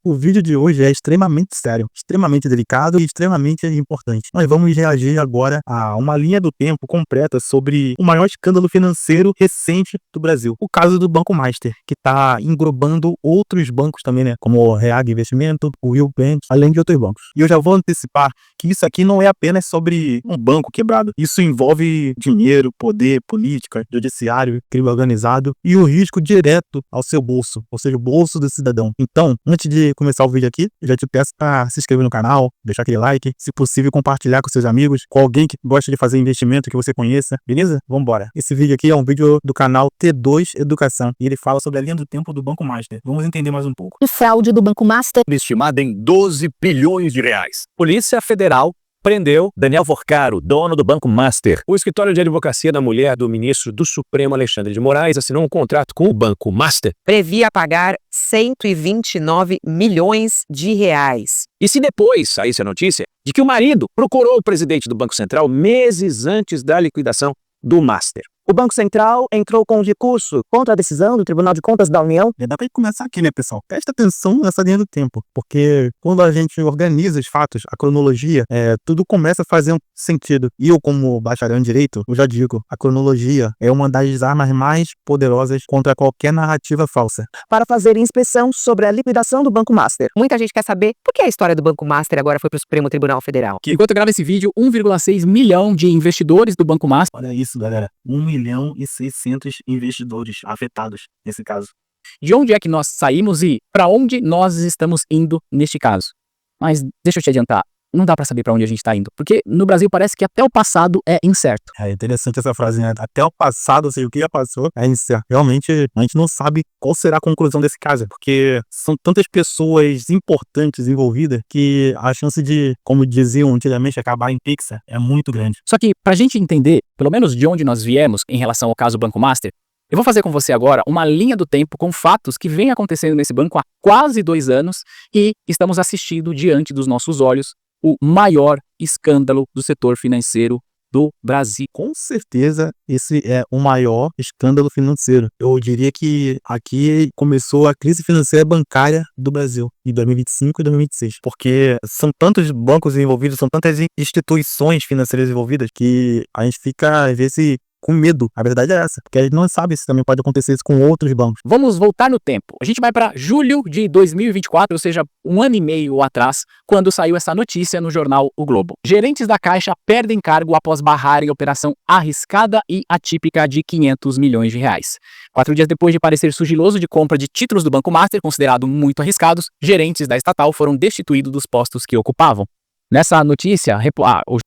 O vídeo de hoje é extremamente sério, extremamente delicado e extremamente importante. Nós vamos reagir agora a uma linha do tempo completa sobre o maior escândalo financeiro recente do Brasil. O caso do Banco Master, que está englobando outros bancos também, né? Como o Reag Investimento, o Will Bank, além de outros bancos. E eu já vou antecipar que isso aqui não é apenas sobre um banco quebrado. Isso envolve dinheiro, poder, política, judiciário, crime organizado e o risco direto ao seu bolso, ou seja, o bolso do cidadão. Então, antes de começar o vídeo aqui, eu já te peço para se inscrever no canal, deixar aquele like, se possível compartilhar com seus amigos, com alguém que gosta de fazer investimento que você conheça, beleza? Vambora! Esse vídeo aqui é um vídeo do canal T2 Educação e ele fala sobre a linha do tempo do Banco Master. Vamos entender mais um pouco. O fraude do Banco Master, estimada em 12 bilhões de reais. Polícia Federal prendeu Daniel Forcaro, dono do Banco Master. O escritório de advocacia da mulher do ministro do Supremo, Alexandre de Moraes, assinou um contrato com o Banco Master. Previa pagar 129 milhões de reais. E se depois saísse a notícia de que o marido procurou o presidente do Banco Central meses antes da liquidação do Master? o Banco Central entrou com recurso contra a decisão do Tribunal de Contas da União. Dá pra começar aqui, né, pessoal? Presta atenção nessa linha do tempo, porque quando a gente organiza os fatos, a cronologia, tudo começa a fazer um sentido. E eu, como bacharel em Direito, eu já digo, a cronologia é uma das armas mais poderosas contra qualquer narrativa falsa. Para fazer inspeção sobre a liquidação do Banco Master. Muita gente quer saber por que a história do Banco Master agora foi para o Supremo Tribunal Federal. Enquanto eu gravo esse vídeo, 1,6 milhão de investidores do Banco Master. Olha isso, galera. 1.600.000 investidores afetados nesse caso. De onde é que nós saímos e para onde nós estamos indo neste caso? Mas deixa eu te adiantar, não dá para saber para onde a gente está indo, porque no Brasil parece que até o passado é incerto. É interessante essa frase, né? Até o passado, ou seja, o que já passou, é incerto. Realmente, a gente não sabe qual será a conclusão desse caso, porque são tantas pessoas importantes envolvidas que a chance de, como diziam antigamente, acabar em pizza é muito grande. Só que para a gente entender, pelo menos de onde nós viemos em relação ao caso Banco Master, eu vou fazer com você agora uma linha do tempo com fatos que vêm acontecendo nesse banco há quase 2 anos e estamos assistindo diante dos nossos olhos o maior escândalo do setor financeiro do Brasil. Com certeza, esse é o maior escândalo financeiro. Eu diria que aqui começou a crise financeira bancária do Brasil, em 2025 e 2026. Porque são tantos bancos envolvidos, são tantas instituições financeiras envolvidas, que a gente fica, às vezes, com medo. A verdade é essa, porque a gente não sabe se também pode acontecer isso com outros bancos. Vamos voltar no tempo. A gente vai para julho de 2024, ou seja, 1 ano e meio atrás, quando saiu essa notícia no jornal O Globo. Gerentes da Caixa perdem cargo após barrarem operação arriscada e atípica de 500 milhões de reais. 4 dias depois de parecer sigiloso de compra de títulos do Banco Master, considerado muito arriscados, gerentes da estatal foram destituídos dos postos que ocupavam. Nessa notícia,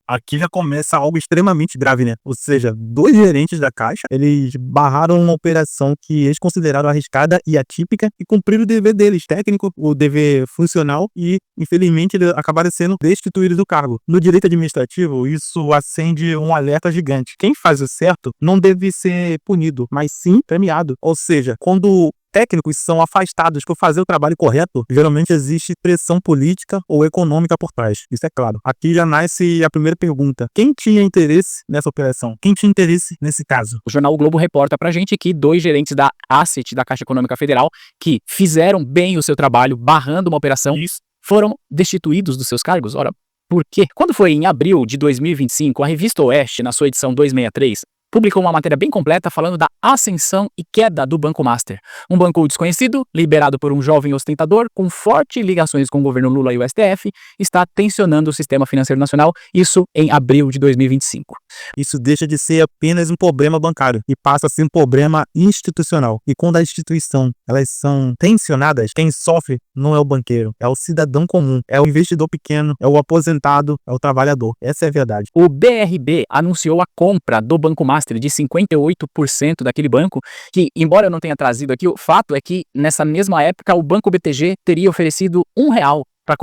aqui já começa algo extremamente grave, né? Ou seja, 2 gerentes da Caixa, eles barraram uma operação que eles consideraram arriscada e atípica e cumpriram o dever deles, técnico, o dever funcional e, infelizmente, eles acabaram sendo destituídos do cargo. No direito administrativo, isso acende um alerta gigante. Quem faz o certo não deve ser punido, mas sim premiado. Ou seja, quando técnicos são afastados por fazer o trabalho correto, geralmente existe pressão política ou econômica por trás. Isso é claro. Aqui já nasce a primeira pergunta. Quem tinha interesse nessa operação? Quem tinha interesse nesse caso? O jornal o Globo reporta pra gente que 2 gerentes da Asset, da Caixa Econômica Federal, que fizeram bem o seu trabalho barrando uma operação, foram destituídos dos seus cargos. Ora, por quê? Quando foi em abril de 2025, a revista Oeste, na sua edição 263, publicou uma matéria bem completa falando da ascensão e queda do Banco Master. Um banco desconhecido, liderado por um jovem ostentador com fortes ligações com o governo Lula e o STF, está tensionando o sistema financeiro nacional, isso em abril de 2025. Isso deixa de ser apenas um problema bancário e passa a ser um problema institucional. E quando a instituição, elas são tensionadas, quem sofre não é o banqueiro, é o cidadão comum, é o investidor pequeno, é o aposentado, é o trabalhador. Essa é a verdade. O BRB anunciou a compra do Banco Master de 58% daquele banco, que, embora eu não tenha trazido aqui, o fato é que nessa mesma época o Banco BTG teria oferecido R$1 para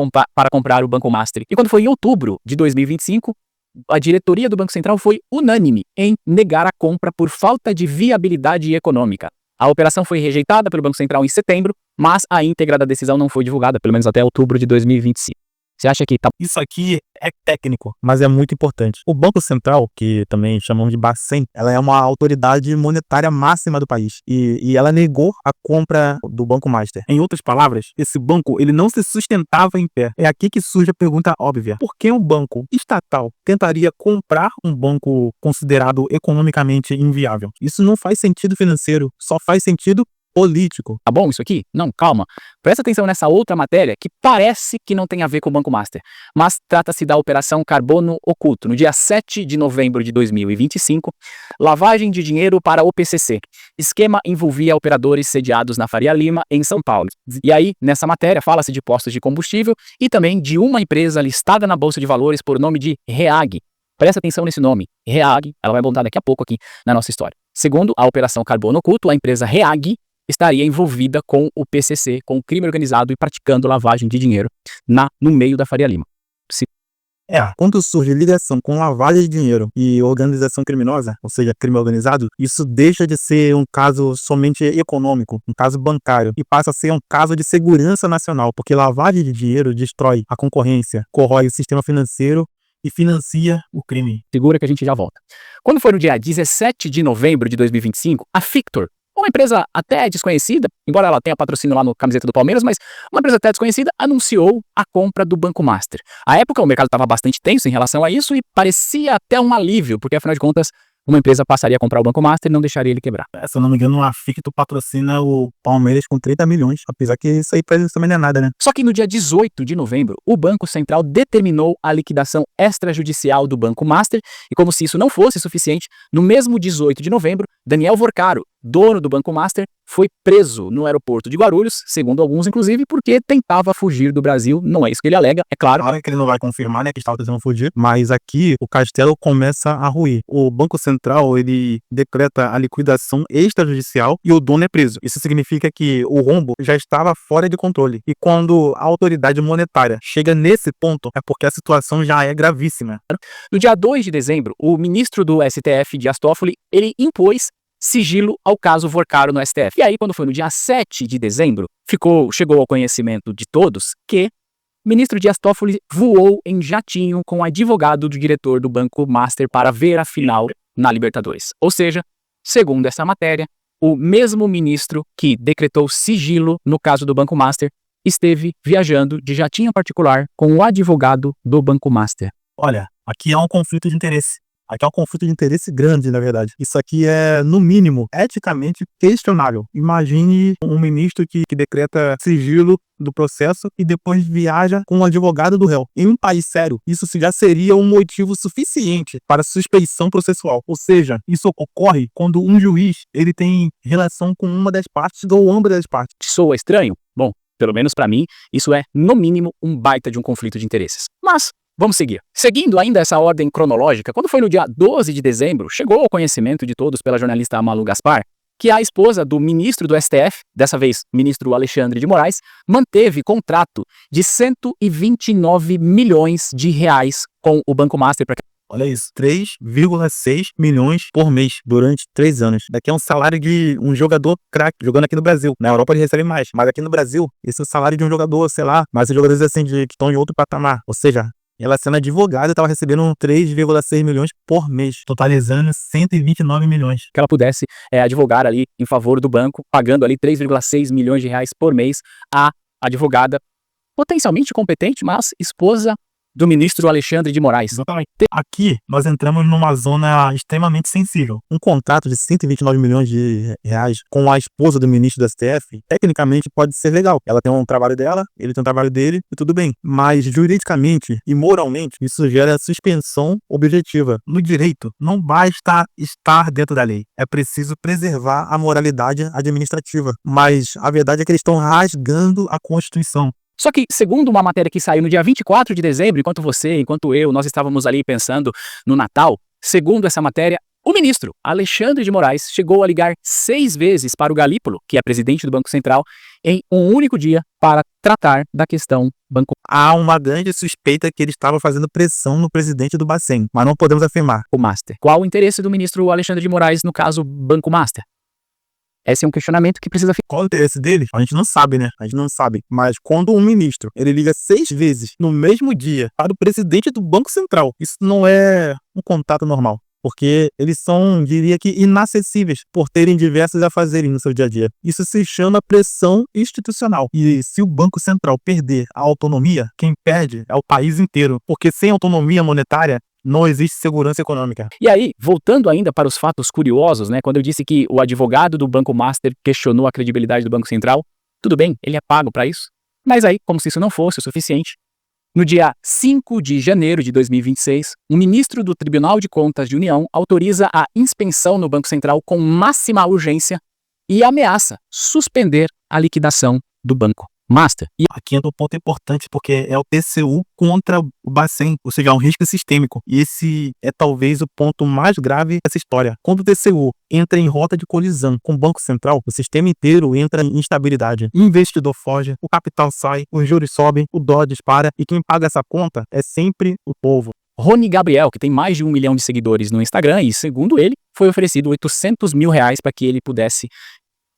comprar o Banco Master. E quando foi em outubro de 2025, a diretoria do Banco Central foi unânime em negar a compra por falta de viabilidade econômica. A operação foi rejeitada pelo Banco Central em setembro, mas a íntegra da decisão não foi divulgada, pelo menos até outubro de 2025. Você acha que tá... Isso aqui é técnico, mas é muito importante. O Banco Central, que também chamamos de Bacen, ela é uma autoridade monetária máxima do país e ela negou a compra do Banco Master. Em outras palavras, esse banco ele não se sustentava em pé. É aqui que surge a pergunta óbvia. Por que um banco estatal tentaria comprar um banco considerado economicamente inviável? Isso não faz sentido financeiro, só faz sentido político. Tá bom isso aqui? Não, calma. Presta atenção nessa outra matéria que parece que não tem a ver com o Banco Master, mas trata-se da Operação Carbono Oculto. No dia 7 de novembro de 2025, lavagem de dinheiro para o PCC. Esquema envolvia operadores sediados na Faria Lima, em São Paulo. E aí, nessa matéria, fala-se de postos de combustível e também de uma empresa listada na Bolsa de Valores por nome de REAG. Presta atenção nesse nome, REAG, ela vai voltar daqui a pouco aqui na nossa história. Segundo a Operação Carbono Oculto, a empresa REAG estaria envolvida com o PCC, com o crime organizado e praticando lavagem de dinheiro no meio da Faria Lima. Quando surge ligação com lavagem de dinheiro e organização criminosa, ou seja, crime organizado, isso deixa de ser um caso somente econômico, um caso bancário, e passa a ser um caso de segurança nacional, porque lavagem de dinheiro destrói a concorrência, corrói o sistema financeiro e financia o crime. Segura que a gente já volta. Quando foi no dia 17 de novembro de 2025, a Fictor, uma empresa até desconhecida, embora ela tenha patrocínio lá no camiseta do Palmeiras, mas uma empresa até desconhecida, anunciou a compra do Banco Master. À época, o mercado estava bastante tenso em relação a isso e parecia até um alívio, porque afinal de contas, uma empresa passaria a comprar o Banco Master e não deixaria ele quebrar. Se eu não me engano, a Ficto patrocina o Palmeiras com 30 milhões, apesar que isso aí pra eles também não é nada, né? Só que no dia 18 de novembro, o Banco Central determinou a liquidação extrajudicial do Banco Master e como se isso não fosse suficiente, no mesmo 18 de novembro, Daniel Vorcaro, dono do Banco Master, foi preso no aeroporto de Guarulhos, segundo alguns inclusive, porque tentava fugir do Brasil. Não é isso que ele alega, é claro. Claro que ele não vai confirmar, né, que estava tentando fugir, mas aqui o castelo começa a ruir. O Banco Central, ele decreta a liquidação extrajudicial e o dono é preso. Isso significa que o rombo já estava fora de controle. E quando a autoridade monetária chega nesse ponto, é porque a situação já é gravíssima. No dia 2 de dezembro, o ministro do STF, Dias Toffoli, ele impôs sigilo ao caso Vorcaro no STF. E aí, quando foi no dia 7 de dezembro, chegou ao conhecimento de todos que o ministro Dias Toffoli voou em jatinho com o advogado do diretor do Banco Master para ver a final na Libertadores. Ou seja, segundo essa matéria, o mesmo ministro que decretou sigilo no caso do Banco Master esteve viajando de jatinho particular com o advogado do Banco Master. Olha, aqui há um conflito de interesse. Aqui é um conflito de interesse grande, na verdade. Isso aqui é, no mínimo, eticamente questionável. Imagine um ministro que decreta sigilo do processo e depois viaja com o advogado do réu. Em um país sério, isso já seria um motivo suficiente para suspeição processual. Ou seja, isso ocorre quando um juiz ele tem relação com uma das partes ou ambas das partes. Soa estranho? Bom, pelo menos para mim, isso é, no mínimo, um baita de um conflito de interesses. Mas vamos seguir. Seguindo ainda essa ordem cronológica, quando foi no dia 12 de dezembro, chegou ao conhecimento de todos pela jornalista Malu Gaspar que a esposa do ministro do STF, dessa vez ministro Alexandre de Moraes, manteve contrato de 129 milhões de reais com o Banco Master. Olha isso, 3,6 milhões por mês durante 3 anos. Daqui é um salário de um jogador craque jogando aqui no Brasil. Na Europa ele recebe mais, mas aqui no Brasil, esse é o salário de um jogador, sei lá, mas os jogadores assim que estão em outro patamar. Ou seja, ela sendo advogada estava recebendo 3,6 milhões por mês, totalizando 129 milhões. Que ela pudesse advogar ali em favor do banco, pagando ali 3,6 milhões de reais por mês à advogada potencialmente competente, mas esposa do ministro Alexandre de Moraes. Exatamente. Aqui nós entramos numa zona extremamente sensível. Um contrato de 129 milhões de reais com a esposa do ministro do STF, tecnicamente pode ser legal. Ela tem um trabalho dela, ele tem um trabalho dele, e tudo bem. Mas juridicamente e moralmente, isso gera suspensão objetiva. No direito, não basta estar dentro da lei. É preciso preservar a moralidade administrativa. Mas a verdade é que eles estão rasgando a Constituição. Só que, segundo uma matéria que saiu no dia 24 de dezembro, enquanto eu, nós estávamos ali pensando no Natal, segundo essa matéria, o ministro Alexandre de Moraes chegou a ligar 6 vezes para o Galípolo, que é presidente do Banco Central, em um único dia para tratar da questão banco. Há uma grande suspeita que ele estava fazendo pressão no presidente do Bacen, mas não podemos afirmar. O Master. Qual o interesse do ministro Alexandre de Moraes no caso Banco Master? Esse é um questionamento que precisa ficar. Qual o interesse dele? A gente não sabe, né? A gente não sabe. Mas quando um ministro, ele liga 6 vezes no mesmo dia para o presidente do Banco Central, isso não é um contato normal. Porque eles são, diria que, inacessíveis por terem diversos afazeres no seu dia a dia. Isso se chama pressão institucional. E se o Banco Central perder a autonomia, quem perde é o país inteiro. Porque sem autonomia monetária, não existe segurança econômica. E aí, voltando ainda para os fatos curiosos, né? Quando eu disse que o advogado do Banco Master questionou a credibilidade do Banco Central, tudo bem, ele é pago para isso. Mas aí, como se isso não fosse o suficiente, no dia 5 de janeiro de 2026, o ministro do Tribunal de Contas de União autoriza a inspeção no Banco Central com máxima urgência e ameaça suspender a liquidação do Banco Master. E Aqui entra um ponto importante, porque é o TCU contra o Bacen, ou seja, é um risco sistêmico. E esse é talvez o ponto mais grave dessa história. Quando o TCU entra em rota de colisão com o Banco Central, o sistema inteiro entra em instabilidade. O investidor foge, o capital sai, os juros sobem, o dólar dispara e quem paga essa conta é sempre o povo. Rony Gabriel, que tem mais de 1 milhão de seguidores no Instagram e, segundo ele, foi oferecido R$800 mil para que ele pudesse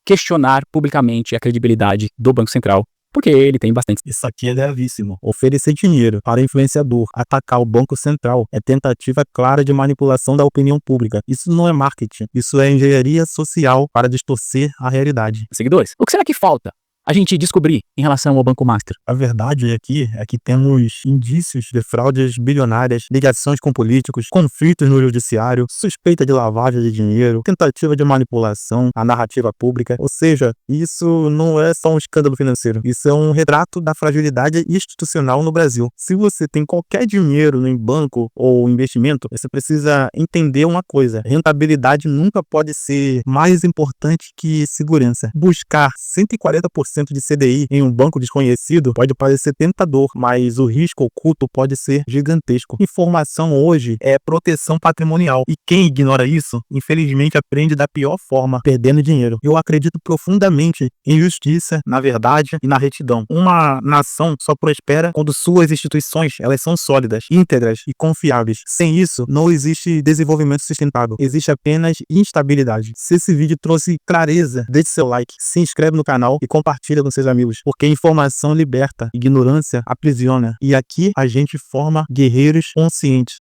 questionar publicamente a credibilidade do Banco Central, porque ele tem bastante. Isso aqui é gravíssimo. Oferecer dinheiro para influenciador, atacar o Banco Central é tentativa clara de manipulação da opinião pública. Isso não é marketing, isso é engenharia social para distorcer a realidade. Seguidores. O que será que falta a gente descobrir em relação ao Banco Master? A verdade aqui é que temos indícios de fraudes bilionárias, ligações com políticos, conflitos no judiciário, suspeita de lavagem de dinheiro, tentativa de manipulação à narrativa pública. Ou seja, isso não é só um escândalo financeiro, isso é um retrato da fragilidade institucional no Brasil. Se você tem qualquer dinheiro em banco ou investimento, você precisa entender uma coisa: rentabilidade nunca pode ser mais importante que segurança. Buscar 140% de CDI em um banco desconhecido pode parecer tentador, mas o risco oculto pode ser gigantesco. Informação hoje é proteção patrimonial e quem ignora isso, infelizmente, aprende da pior forma, perdendo dinheiro. Eu acredito profundamente em justiça, na verdade e na retidão. Uma nação só prospera quando suas instituições elas são sólidas, íntegras e confiáveis. Sem isso, não existe desenvolvimento sustentável, existe apenas instabilidade. Se esse vídeo trouxe clareza, deixe seu like, se inscreve no canal e compartilha com seus amigos, porque informação liberta, ignorância aprisiona. E aqui a gente forma guerreiros conscientes.